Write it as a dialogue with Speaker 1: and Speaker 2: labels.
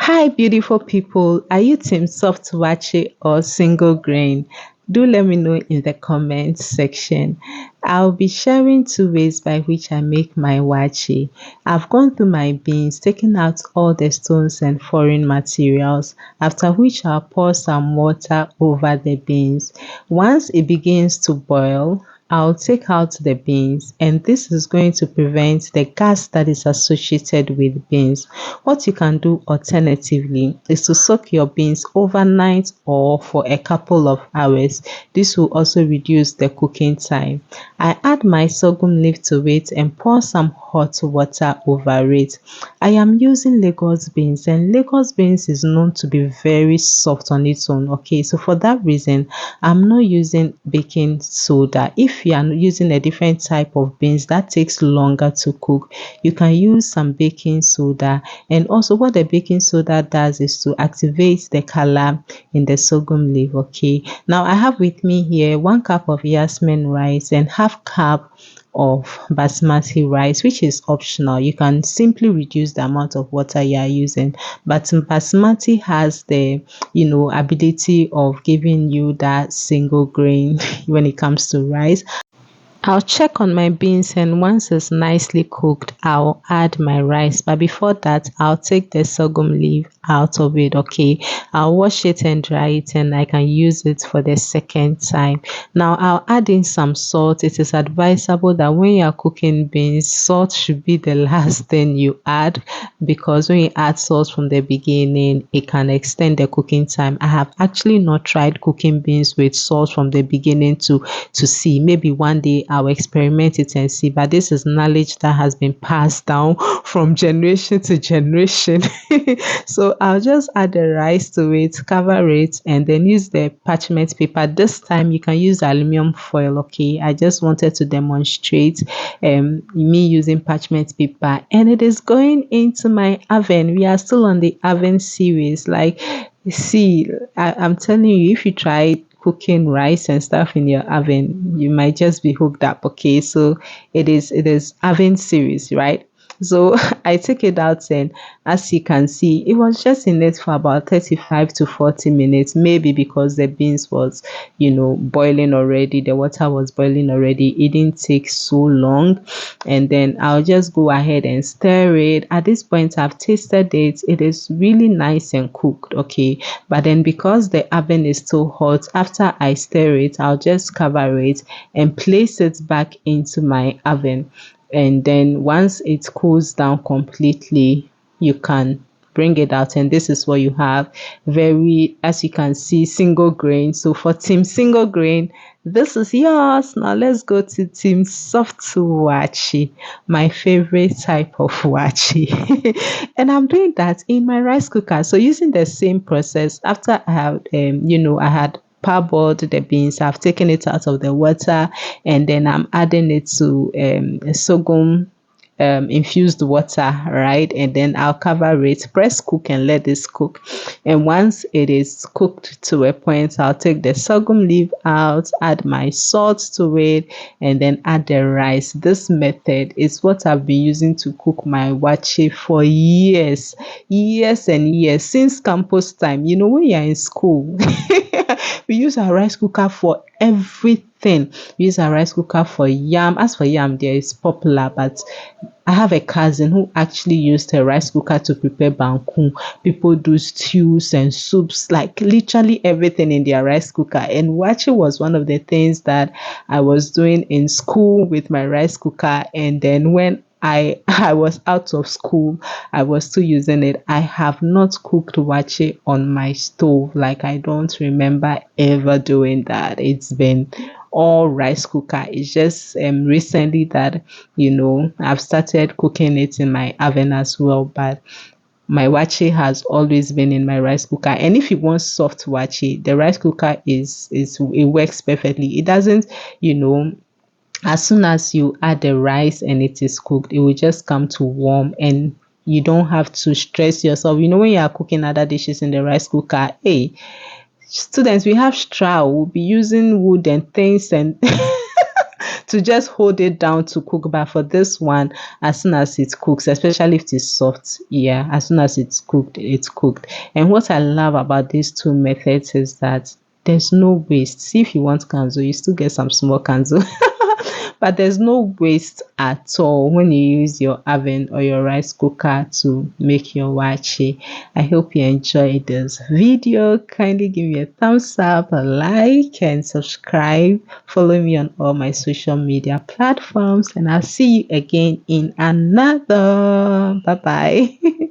Speaker 1: Hi, beautiful people. Are you team soft waakye or single grain? Do let me know in the comments section. I'll be sharing two ways by which I make my waakye. I've gone through my beans, taken out all the stones and foreign materials, after which I'll pour some water over the beans. Once it begins to boil, I'll take out the beans, and this is going to prevent the gas that is associated with beans. What you can do alternatively is to soak your beans overnight or for a couple of hours. This will also reduce the cooking time. I add my sorghum leaf to it and pour some hot water over it. I am using Lagos beans, and Lagos beans is known to be very soft on its own. Okay, so for that reason, I'm not using baking soda. If you are using a different type of beans that takes longer to cook, you can use some baking soda. And also what the baking soda does is to activate the color in the sorghum leaf. Okay, now I have with me here 1 cup of yasmin rice and half cup of basmati rice, which is optional. You can simply reduce the amount of water you are using, but basmati has the ability of giving you that single grain when it comes to rice. I'll check on my beans, and once it's nicely cooked, I'll add my rice. But before that, I'll take the sorghum leaf out of it. Okay, I'll wash it and dry it, and I can use it for the second time. Now I'll add in some salt. It is advisable that when you are cooking beans, salt should be the last thing you add, because when you add salt from the beginning, it can extend the cooking time. I have actually not tried cooking beans with salt from the beginning to see. Maybe one day I'll experiment it and see, but this is knowledge that has been passed down from generation to generation. So I'll just add the rice to it, cover it, and then use the parchment paper. This time you can use aluminum foil. Okay, I just wanted to demonstrate me using parchment paper, and it is going into my oven. We are still on the oven series. Like, see, I'm telling you, if you try cooking rice and stuff in your oven, you might just be hooked up. Okay, so it is oven series, right? So I took it out, and as you can see, it was just in it for about 35 to 40 minutes, maybe because the beans was boiling already, the water was boiling already. It didn't take so long. And then I'll just go ahead and stir it. At this point, I've tasted it. It is really nice and cooked. Okay, but then because the oven is still hot, after I stir it, I'll just cover it and place it back into my oven. And then once it cools down completely, you can bring it out, and this is what you have. Very, as you can see, single grain. So for team single grain, this is yours. Now let's go to team soft waakye, my favorite type of waakye. And I'm doing that in my rice cooker. So using the same process, after I have I had parboiled the beans, I've taken it out of the water, and then I'm adding it to sorghum infused water, right? And then I'll cover it, press cook, and let this cook. And once it is cooked to a point, I'll take the sorghum leaf out, add my salt to it, and then add the rice. This method is what I've been using to cook my waakye for years and years, since campus time. When you're in school, we use our rice cooker for everything. We use our rice cooker for yam. As for yam, there is popular, but I have a cousin who actually used her rice cooker to prepare banku. People do stews and soups, like literally everything in their rice cooker. And waakye was one of the things that I was doing in school with my rice cooker. And then when I was out of school, I was still using it. I have not cooked waakye on my stove. Like, I don't remember ever doing that. It's been all rice cooker. It's just recently that I've started cooking it in my oven as well. But my waakye has always been in my rice cooker. And if you want soft waakye, the rice cooker is it works perfectly. It doesn't, as soon as you add the rice and it is cooked, it will just come to warm, and you don't have to stress yourself. When you are cooking other dishes in the rice cooker, hey, students, we have straw. We'll be using wood and things and to just hold it down to cook. But for this one, as soon as it cooks, especially if it's soft, yeah, as soon as it's cooked. And what I love about these two methods is that there's no waste. See, if you want kanzo, you still get some small kanzo. But there's no waste at all when you use your oven or your rice cooker to make your waakye. I hope you enjoyed this video. Kindly give me a thumbs up, a like, and subscribe. Follow me on all my social media platforms, and I'll see you again in another. Bye bye.